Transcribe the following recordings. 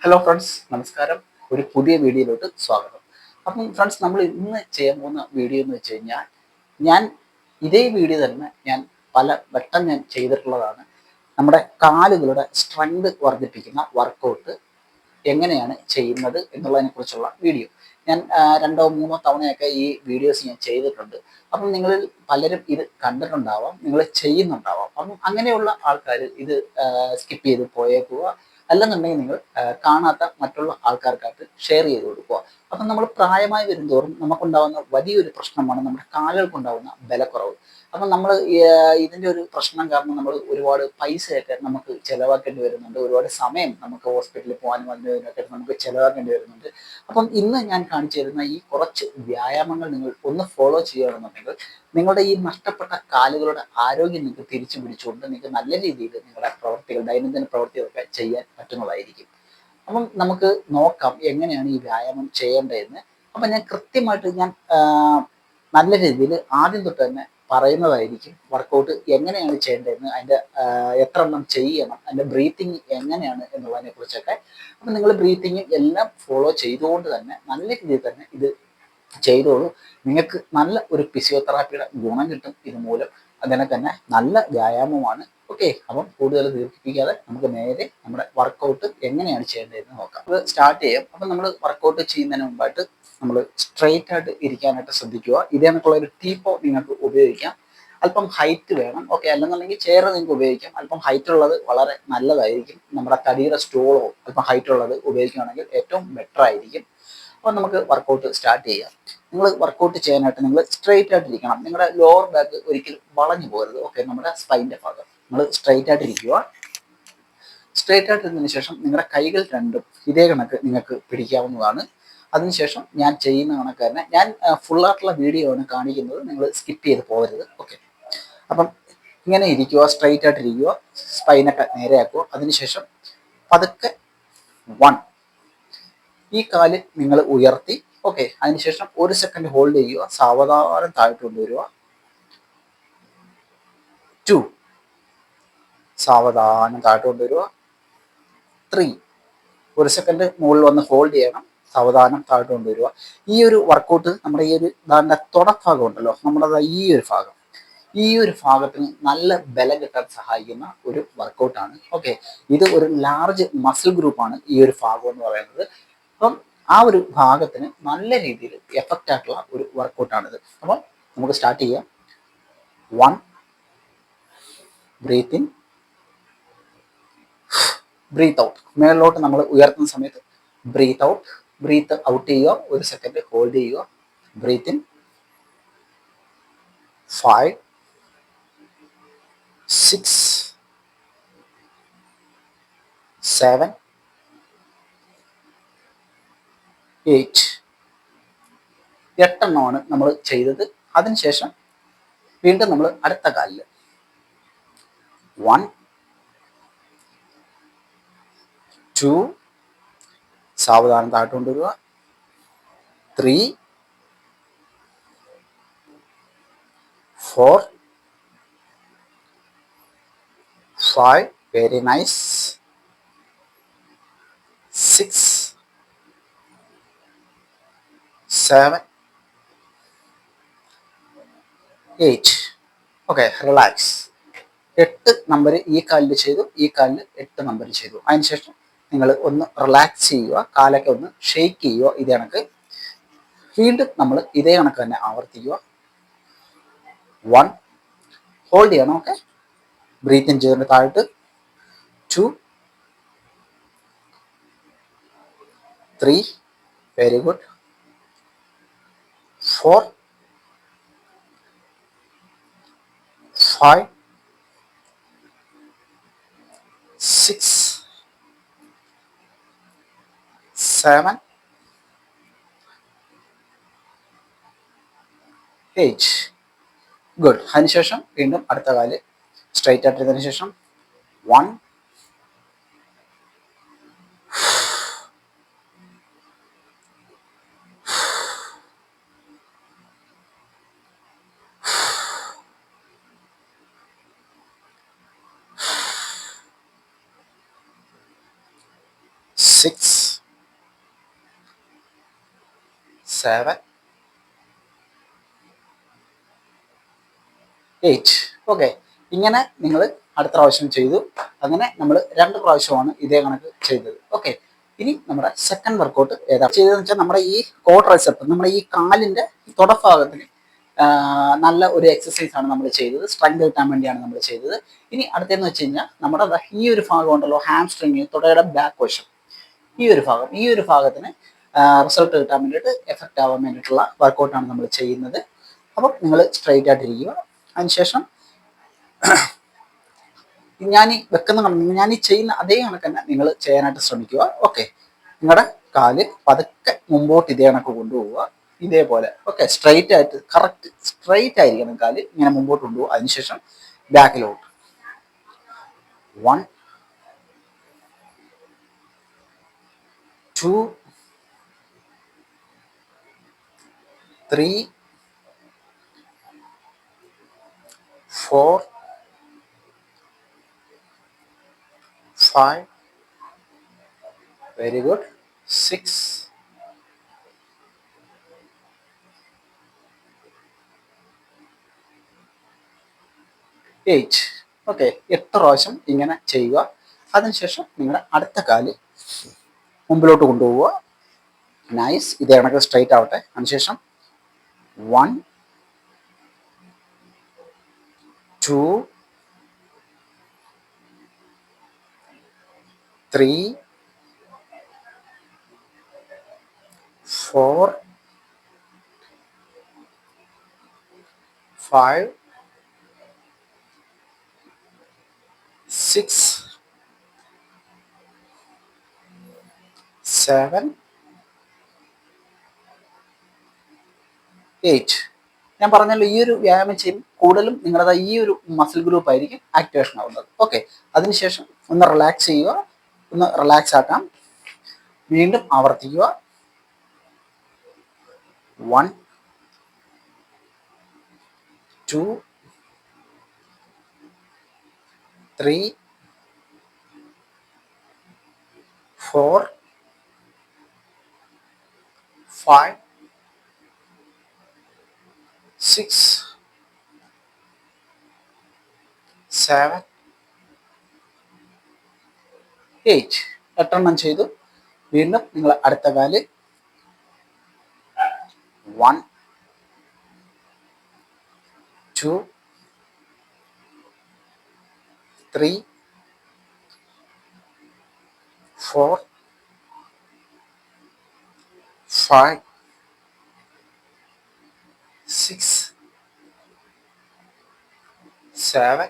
Hello friends, നമസ്കാരം. ഒരു പുതിയ വീഡിയോയിലോട്ട് സ്വാഗതം. അപ്പം ഫ്രണ്ട്സ്, നമ്മൾ ഇന്ന് ചെയ്യാൻ പോകുന്ന വീഡിയോ എന്ന് വെച്ച് കഴിഞ്ഞാൽ, ഞാൻ ഇതേ വീഡിയോ തന്നെ ഞാൻ പല വട്ടം ഞാൻ ചെയ്തിട്ടുള്ളതാണ്. നമ്മുടെ കാലുകളുടെ സ്ട്രെങ്ത് വർദ്ധിപ്പിക്കുന്ന വർക്കൗട്ട് എങ്ങനെയാണ് ചെയ്യുന്നത് എന്നുള്ളതിനെ കുറിച്ചുള്ള വീഡിയോ. ഞാൻ രണ്ടോ മൂന്നോ തവണയൊക്കെ ഈ വീഡിയോസ് ഞാൻ ചെയ്തിട്ടുണ്ട്. അപ്പം നിങ്ങളിൽ പലരും ഇത് കണ്ടിട്ടുണ്ടാവാം, നിങ്ങൾ ചെയ്യുന്നുണ്ടാവാം. അപ്പം അങ്ങനെയുള്ള ആൾക്കാർ ഇത് സ്കിപ്പ് ചെയ്ത് പോയേക്കുക. അല്ലെന്നുണ്ടെങ്കിൽ നിങ്ങൾ കാണാത്ത മറ്റുള്ള ആൾക്കാർക്കായിട്ട് ഷെയർ ചെയ്ത് കൊടുക്കുക. അപ്പം നമ്മൾ പ്രായമായി വരുന്തോറും നമുക്കുണ്ടാകുന്ന വലിയൊരു പ്രശ്നമാണ് നമ്മുടെ കാലുകൾക്കുണ്ടാകുന്ന ബലക്കുറവ്. അപ്പം നമ്മൾ ഇതിൻ്റെ ഒരു പ്രശ്നം കാരണം നമ്മൾ ഒരുപാട് പൈസയൊക്കെ നമുക്ക് ചിലവാക്കേണ്ടി വരുന്നുണ്ട്. ഒരുപാട് സമയം നമുക്ക് ഹോസ്പിറ്റലിൽ പോകാനും അതിനൊക്കെ നമുക്ക് ചിലവാക്കേണ്ടി വരുന്നുണ്ട്. അപ്പം ഇന്ന് ഞാൻ കാണിച്ചു തരുന്ന ഈ കുറച്ച് വ്യായാമങ്ങൾ നിങ്ങൾ ഒന്ന് ഫോളോ ചെയ്യുകയാണെന്നുണ്ടെങ്കിൽ നിങ്ങളുടെ ഈ നഷ്ടപ്പെട്ട കാലുകളുടെ ആരോഗ്യം നിങ്ങൾക്ക് തിരിച്ചു പിടിച്ചുകൊണ്ട് നിങ്ങൾക്ക് നല്ല രീതിയിൽ നിങ്ങളുടെ പ്രവർത്തികൾ, ദൈനംദിന പ്രവർത്തികളൊക്കെ ചെയ്യാൻ പറ്റുന്നതായിരിക്കും. അപ്പം നമുക്ക് നോക്കാം എങ്ങനെയാണ് ഈ വ്യായാമം ചെയ്യേണ്ടതെന്ന്. അപ്പം ഞാൻ കൃത്യമായിട്ട് നല്ല രീതിയിൽ ആദ്യം തൊട്ട് തന്നെ പറയുന്നതായിരിക്കും. വർക്കൗട്ട് എങ്ങനെയാണ് ചെയ്യേണ്ടതെന്ന്, അതിൻ്റെ എത്ര എണ്ണം ചെയ്യണം, അതിൻ്റെ ബ്രീത്തിങ് എങ്ങനെയാണ് എന്നുള്ളതിനെ കുറിച്ചൊക്കെ. അപ്പം നിങ്ങൾ ബ്രീത്തിങ് എല്ലാം ഫോളോ ചെയ്തുകൊണ്ട് തന്നെ നല്ല രീതിയിൽ തന്നെ ഇത് ചെയ്തോളൂ. നിങ്ങൾക്ക് നല്ല ഒരു ഫിസിയോതെറാപ്പിയുടെ ഗുണം കിട്ടും ഇതുമൂലം. അതിനെ തന്നെ നല്ല വ്യായാമമാണ്. ഓക്കെ, അപ്പം കൂടുതൽ ദീർഘിപ്പിക്കാതെ നമുക്ക് നേരെ നമ്മുടെ വർക്കൗട്ട് എങ്ങനെയാണ് ചെയ്യേണ്ടതെന്ന് നോക്കാം. അത് സ്റ്റാർട്ട് ചെയ്യാം. അപ്പം നമ്മൾ വർക്കൗട്ട് ചെയ്യുന്നതിന് മുമ്പായിട്ട് നമ്മൾ സ്ട്രെയിറ്റ് ആയിട്ട് ഇരിക്കാനായിട്ട് ശ്രദ്ധിക്കുക. ഇതേ കണക്കുള്ള ഒരു ടീപ്പോ നിങ്ങൾക്ക് ഉപയോഗിക്കാം. അല്പം ഹൈറ്റ് വേണം. ഓക്കെ, അല്ലെന്നുണ്ടെങ്കിൽ ചെയർ നിങ്ങൾക്ക് ഉപയോഗിക്കാം. അല്പം ഹൈറ്റ് ഉള്ളത് വളരെ നല്ലതായിരിക്കും. നമ്മുടെ തടിയുടെ സ്റ്റൂളോ അല്പം ഹൈറ്റ് ഉള്ളത് ഉപയോഗിക്കുകയാണെങ്കിൽ ഏറ്റവും ബെറ്റർ ആയിരിക്കും. അപ്പോൾ നമുക്ക് വർക്കൗട്ട് സ്റ്റാർട്ട് ചെയ്യാം. നിങ്ങൾ വർക്കൗട്ട് ചെയ്യാനായിട്ട് നിങ്ങൾ സ്ട്രെയിറ്റ് ആയിട്ട് ഇരിക്കണം. നിങ്ങളുടെ ലോവർ ബാക്ക് ഒരിക്കലും വളഞ്ഞു പോകരുത്. ഓക്കെ, നമ്മുടെ സ്പൈൻ്റെ ഭാഗം നിങ്ങൾ സ്ട്രെയിറ്റ് ആയിട്ട് ഇരിക്കുക. സ്ട്രെയിറ്റ് ആയിട്ട് ഇരുന്നതിന് ശേഷം നിങ്ങളുടെ കൈകൾ രണ്ടും ഇതേ കണക്ക് നിങ്ങൾക്ക് പിടിക്കാവുന്നതാണ്. അതിനുശേഷം ഞാൻ ചെയ്യുന്ന കണക്ക് തന്നെ ഞാൻ ഫുള്ളായിട്ടുള്ള വീഡിയോ ആണ് കാണിക്കുന്നത്. നിങ്ങൾ സ്കിപ്പ് ചെയ്ത് പോകരുത്. ഓക്കെ, അപ്പം ഇങ്ങനെ ഇരിക്കുക, സ്ട്രെയിറ്റ് ആയിട്ട് ഇരിക്കുക, സ്പൈനൊക്കെ നേരെയാക്കുക. അതിനുശേഷം പതുക്കെ 1, ഈ കാല് നിങ്ങൾ ഉയർത്തി. ഓക്കെ, അതിനുശേഷം 1 സെക്കൻഡ് ഹോൾഡ് ചെയ്യുക, സാവധാനം താഴ്ത്തു കൊണ്ടുവരിക. 2, സാവധാനം താഴ്ത്തു കൊണ്ടുവരിക. 3, 1 സെക്കൻഡ് മുകളിൽ വന്ന് ഹോൾഡ് ചെയ്യണം, സാവധാനം താഴ്ത്തു കൊണ്ടുവരിക. ഈ ഒരു വർക്കൗട്ട് നമ്മുടെ ഈ ഒരു ദാണ്ട തുടഭാഗം ഉണ്ടല്ലോ, നമ്മുടെ ഈ ഒരു ഭാഗത്തിന് നല്ല ബലം കിട്ടാൻ സഹായിക്കുന്ന ഒരു വർക്കൗട്ടാണ്. ഓക്കെ, ഇത് ഒരു ലാർജ് മസിൽ ഗ്രൂപ്പാണ് ഈ ഒരു ഭാഗം എന്ന് പറയുന്നത്. അപ്പം ആ ഒരു ഭാഗത്തിന് നല്ല രീതിയിൽ എഫക്റ്റ് ആയിട്ടുള്ള ഒരു വർക്കൗട്ടാണിത്. അപ്പം നമുക്ക് സ്റ്റാർട്ട് ചെയ്യാം. 1, ബ്രീത്ത് ഇൻ, ബ്രീത്ത് ഔട്ട്. മേളിലോട്ട് നമ്മൾ ഉയർത്തുന്ന സമയത്ത് ബ്രീത്ത് ഔട്ട്, ബ്രീത്ത് ഔട്ട് ചെയ്യുക, 1 സെക്കൻഡ് ഹോൾഡ് ചെയ്യുക. Breathe in 5, 6, 7, 8. 8 നമ്മൾ ചെയ്തത്. അതിനുശേഷം വീണ്ടും നമ്മൾ അടുത്ത കാലിൽ 1, 2, സാവധാനം താഴ്ത്തു കൊണ്ടുവരിക. 3, 4, 5, very nice. 6, 7, 8. Okay, relax. 8 number ഈ കാലിൽ ചെയ്തു, ഈ കാലിൽ 8 നമ്പർ ചെയ്തു. അതിനുശേഷം നിങ്ങൾ ഒന്ന് റിലാക്സ് ചെയ്യുക, കാലൊക്കെ ഒന്ന് ഷെയ്ക്ക് ചെയ്യുക. ഇതേ കണക്ക് വീണ്ടും നമ്മൾ ഇതേ കണക്ക് തന്നെ ആവർത്തിക്കുക. 1, ഹോൾഡ് ചെയ്യണം. ഓക്കെ, ബ്രീത്ത് ഇൻ ചെയ്തിട്ട് താഴോട്ട്. 2, 3, വെരി ഗുഡ്. 4, 5, 6, 7, 8. ഗുഡ്. അതിനുശേഷം വീണ്ടും അടുത്ത കാല് സ്ട്രൈറ്റ് ആയിട്ടിരുന്നതിന് ശേഷം 1, 6, 6 7 8. ഓക്കെ, ഇങ്ങനെ നിങ്ങൾ അടുത്ത പ്രാവശ്യം ചെയ്തു. അങ്ങനെ നമ്മൾ 2 പ്രാവശ്യമാണ് ഇതേ കണക്ക് ചെയ്തത്. ഓക്കെ, ഇനി നമ്മുടെ സെക്കൻഡ് വർക്കൗട്ട് ഏതാ ചെയ്തതെന്ന് വെച്ചാൽ നമ്മുടെ ഈ ക്വാഡ്രൈസെപ്സ്, നമ്മുടെ ഈ കാലിന്റെ തുടഭാഗത്തിന് നല്ല ഒരു എക്സസൈസ് ആണ് നമ്മൾ ചെയ്തത്. സ്ട്രെങ്ത് കിട്ടാൻ വേണ്ടിയാണ് നമ്മൾ ചെയ്തത്. ഇനി അടുത്തെന്ന് വെച്ച് കഴിഞ്ഞാൽ നമ്മുടെ ഈ ഒരു ഭാഗം ഉണ്ടല്ലോ, ഹാംസ്ട്രിങ്, തുടയുടെ ബാക്ക് വശം, ഈ ഒരു ഭാഗത്തിന് റിസൾട്ട് കിട്ടാൻ വേണ്ടിയിട്ട്, എഫക്റ്റ് ആവാൻ വേണ്ടിയിട്ടുള്ള വർക്കൗട്ടാണ് നമ്മൾ ചെയ്യുന്നത്. അപ്പം നിങ്ങൾ സ്ട്രെയിറ്റ് ആയിട്ടിരിക്കുക. അതിനുശേഷം ഞാൻ ഈ വെക്കുന്ന കണക്ക്, ഞാൻ ഈ ചെയ്യുന്ന അതേ കണക്ക് തന്നെ നിങ്ങൾ ചെയ്യാനായിട്ട് ശ്രമിക്കുക. ഓക്കെ, നിങ്ങളുടെ കാല് പതുക്കെ മുമ്പോട്ട് ഇതേ കണക്ക് കൊണ്ടുപോവുക, ഇതേപോലെ. ഓക്കെ, സ്ട്രെയിറ്റ് ആയിട്ട്, കറക്റ്റ് സ്ട്രെയിറ്റ് ആയിരിക്കണം കാല്, ഇങ്ങനെ മുമ്പോട്ട് കൊണ്ടുപോകുക. അതിനുശേഷം ബാക്കിലോട്ട് 1 2 3 4 5. Very good. 6 8. ഓക്കെ, 8 പ്രാവശ്യം ഇങ്ങനെ ചെയ്യുക. അതിനുശേഷം നിങ്ങളുടെ അടുത്ത കാല് മുമ്പിലോട്ട് കൊണ്ടുപോവുക. നൈസ്, ഇത് കണക്ക് സ്ട്രൈറ്റ് ആവട്ടെ. അതിനുശേഷം 1 2 3 4 5 6 7 8. ഞാൻ പറഞ്ഞല്ലോ, ഈ ഒരു വ്യായാമം ചെയ്യും കൂടുതലും നിങ്ങളുടെ ഈ ഒരു മസിൽ ഗ്രൂപ്പ് ആയിരിക്കും ആക്ടിവേഷൻ ആവുന്നത്. ഓക്കെ, അതിനുശേഷം ഒന്ന് റിലാക്സ് ചെയ്യുക, ഒന്ന് റിലാക്സ് ആക്കാം. വീണ്ടും ആവർത്തിക്കുക. 1 2 3 4 5 6 7 8. 8 ചെയ്തു. വീണ്ടും നിങ്ങൾ അടുത്ത കാല് 1 2 3 4 5 6 7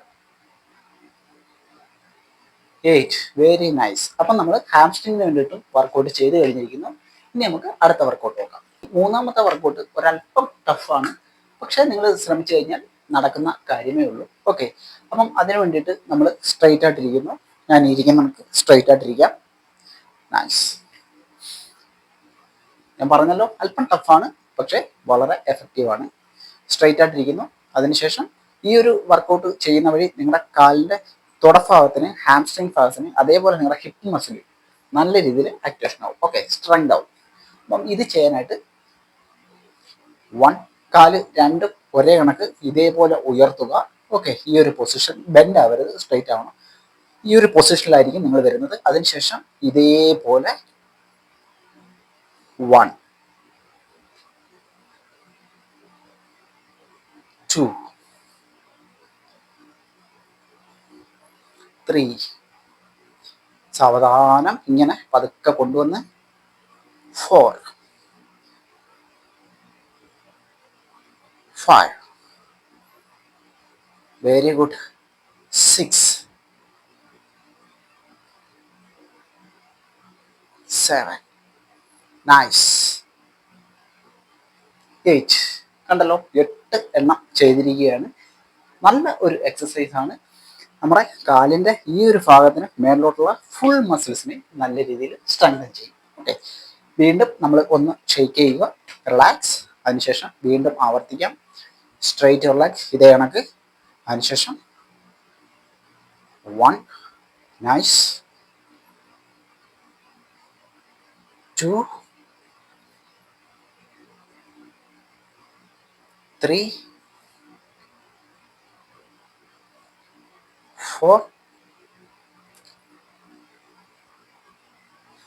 8. Very nice. അപ്പം നമ്മൾ ഹാംസ്ട്രിങ്ങിന് വേണ്ടിയിട്ടും വർക്കൗട്ട് ചെയ്ത് കഴിഞ്ഞിരിക്കുന്നു. ഇനി നമുക്ക് അടുത്ത വർക്കൗട്ട് നോക്കാം. മൂന്നാമത്തെ വർക്കൗട്ട് ഒരല്പം ടഫാണ്, പക്ഷേ നിങ്ങൾ ശ്രമിച്ചു കഴിഞ്ഞാൽ നടക്കുന്ന കാര്യമേ ഉള്ളൂ. ഓക്കെ, അപ്പം അതിന് വേണ്ടിയിട്ട് നമ്മൾ സ്ട്രെയിറ്റ് ആയിട്ടിരിക്കുന്നു. ഞാൻ ഇരിക്കുന്ന നമുക്ക് സ്ട്രെയിറ്റ് ആയിട്ടിരിക്കാം. നൈസ്. ഞാൻ പറഞ്ഞല്ലോ, അല്പം ടഫാണ്, പക്ഷേ വളരെ എഫക്റ്റീവാണ്. സ്ട്രെയിറ്റ് ആയിട്ടിരിക്കുന്നു. അതിനുശേഷം ഈ ഒരു വർക്കൗട്ട് ചെയ്യുന്ന വഴി നിങ്ങളുടെ കാലിൻ്റെ തുടഭാഗത്തിന്, ഹാംസ്ട്രിങ് ഭാഗത്തിന്, അതേപോലെ നിങ്ങളുടെ ഹിപ്പ് മസിൽ നല്ല രീതിയിൽ ആക്ടിവേഷൻ ആവും. ഓക്കെ, സ്ട്രെങ്ത് ആവും. അപ്പം ഇത് ചെയ്യാനായിട്ട് 1 കാല് 2 ഒരേ കണക്ക് ഇതേപോലെ ഉയർത്തുക. ഓക്കെ, ഈ ഒരു പൊസിഷൻ ബെൻഡ് ആവരുത്, സ്ട്രെയിറ്റ് ആവണം. ഈ ഒരു പൊസിഷനിലായിരിക്കും നിങ്ങൾ വരുന്നത്. അതിനുശേഷം ഇതേപോലെ 1 2 3. സാവധാനം ഇങ്ങനെ പതുക്കെ കൊണ്ടുവന്ന് 4 5. Very good. 6 7. നൈസ്. 8. കണ്ടല്ലോ, 8 എണ്ണം ചെയ്തിരിക്കുകയാണ്. നല്ല ഒരു എക്സസൈസ് ആണ്. നമ്മുടെ കാലിൻ്റെ ഈ ഒരു ഭാഗത്തിന് മേളിലോട്ടുള്ള ഫുൾ മസിൽസിനെ നല്ല രീതിയിൽ സ്ട്രെങ്തൻ ചെയ്യും. ഓക്കെ, വീണ്ടും നമ്മൾ ഒന്ന് ഷെയ്ക്ക് ചെയ്യുക, റിലാക്സ്. അതിനുശേഷം വീണ്ടും ആവർത്തിക്കാം. സ്ട്രെയിറ്റ് റിലാക്സ്, ഇതേ കണക്ക്. അതിനുശേഷം 1 നൈസ് 2, 3, 4,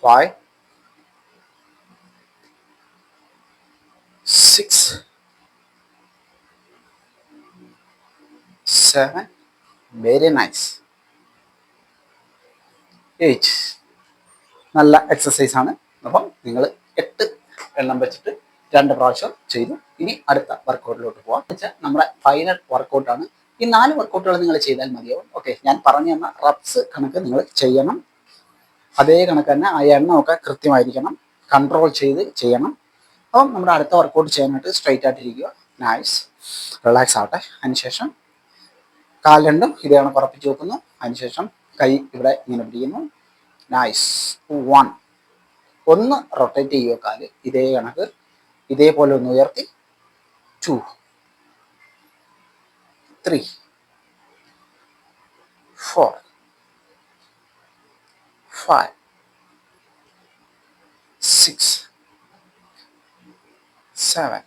5, 6, 7. Very nice. 8. നല്ല എക്സസൈസ് ആണ്. അപ്പം നിങ്ങൾ 8 എണ്ണം വെച്ചിട്ട് 2 പ്രാവശ്യം ചെയ്തു. ഇനി അടുത്ത വർക്കൗട്ടിലോട്ട് പോവാം. വെച്ചാൽ നമ്മുടെ ഫൈനൽ വർക്കൗട്ടാണ്. ഈ 4 വർക്കൗട്ടുകൾ നിങ്ങൾ ചെയ്താൽ മതിയാവും. ഓക്കെ, ഞാൻ പറഞ്ഞു തന്ന റബ്സ് കണക്ക് നിങ്ങൾ ചെയ്യണം. അതേ കണക്ക് തന്നെ ആ എണ്ണമൊക്കെ കൃത്യമായിരിക്കണം. കൺട്രോൾ ചെയ്ത് ചെയ്യണം. അപ്പം നമ്മുടെ അടുത്ത വർക്കൗട്ട് ചെയ്യാനായിട്ട് സ്ട്രൈറ്റ് ആയിട്ടിരിക്കുക. നൈസ്. റിലാക്സ് ആവട്ടെ. അതിനുശേഷം കാൽ രണ്ടും ഇതേ കണക്ക് ഉറപ്പിച്ച് വെക്കുന്നു. അതിനുശേഷം കൈ ഇവിടെ ഇങ്ങനെ പിടിക്കുന്നു. നൈസ്. 1. ഒന്ന് റൊട്ടേറ്റ് ചെയ്യുക കാല് ഇതേ കണക്ക് ഇതേപോലെ ഒന്ന് ഉയർത്തി. 2, 3, 4, 5, 6, 7,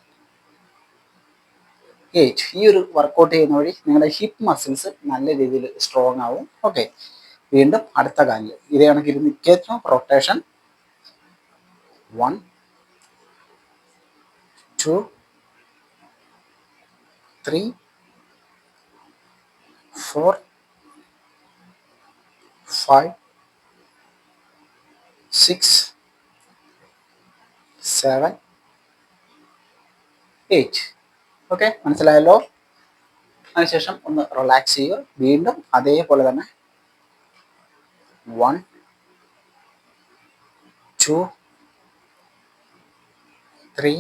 8. ഈ ഒരു വർക്കൗട്ട് ചെയ്യുന്ന വഴി നിങ്ങളുടെ ഹിപ്പ് മസിൽസ് നല്ല രീതിയിൽ സ്ട്രോങ് ആവും. ഓക്കെ, വീണ്ടും അടുത്ത കാലിൽ ഇതേ കണക്ക് ഇരുന്ന് റൊട്ടേഷൻ. 1, 2, 3, 4, 5, 6, 7, 8. ഓക്കെ, മനസ്സിലായല്ലോ. അതിനുശേഷം ഒന്ന് റിലാക്സ് ചെയ്യുക. വീണ്ടും അതേപോലെ തന്നെ 1, 2, 3,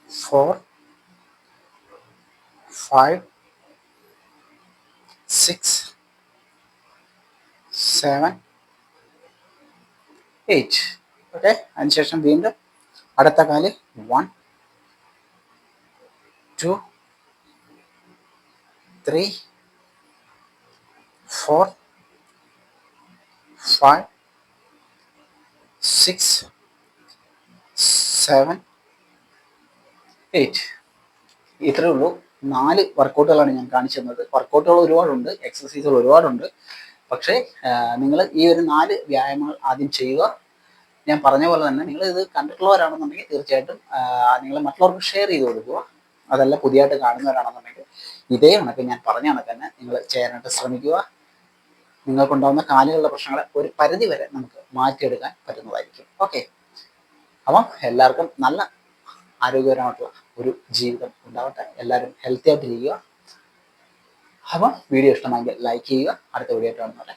4, 5, 6, 7, 8. ഓക്കെ, അതിനുശേഷം വീണ്ടും അടുത്ത കാല് 1, 2, 3, 4, 5, 6, 7, 8. ഇത്രയേ ഉള്ളൂ. 4 വർക്കൗട്ടുകളാണ് ഞാൻ കാണിച്ചു തന്നത്. വർക്കൗട്ടുകൾ ഒരുപാടുണ്ട്, എക്സസൈസുകൾ ഒരുപാടുണ്ട്. പക്ഷേ നിങ്ങൾ ഈ ഒരു 4 വ്യായാമങ്ങൾ ആദ്യം ചെയ്യുക. ഞാൻ പറഞ്ഞ പോലെ തന്നെ നിങ്ങൾ ഇത് കണ്ടിട്ടുള്ളവരാണെന്നുണ്ടെങ്കിൽ തീർച്ചയായിട്ടും നിങ്ങൾ മറ്റുള്ളവർക്ക് ഷെയർ ചെയ്ത് കൊടുക്കുക. അതല്ല പുതിയതായിട്ട് കാണുന്നവരാണെന്നുണ്ടെങ്കിൽ ഇതേ കണക്ക് ഞാൻ പറഞ്ഞ കണക്ക് തന്നെ നിങ്ങൾ ചെയ്യാനായിട്ട് ശ്രമിക്കുക. നിങ്ങൾക്കുണ്ടാകുന്ന കാലുകളുടെ പ്രശ്നങ്ങളെ ഒരു പരിധി വരെ നമുക്ക് മാറ്റിയെടുക്കാൻ പറ്റുന്നതായിരിക്കും. ഓക്കെ, അപ്പം എല്ലാവർക്കും നല്ല ആരോഗ്യപരമായിട്ടുള്ള ഒരു ജീവിതം ഉണ്ടാവട്ടെ. എല്ലാവരും ഹെൽത്തി ആയിട്ടിരിക്കുക. അപ്പം വീഡിയോ ഇഷ്ടമായെങ്കിൽ ലൈക്ക് ചെയ്യുക. അടുത്ത വീഡിയോ ആയിട്ട് കാണുന്നവരെ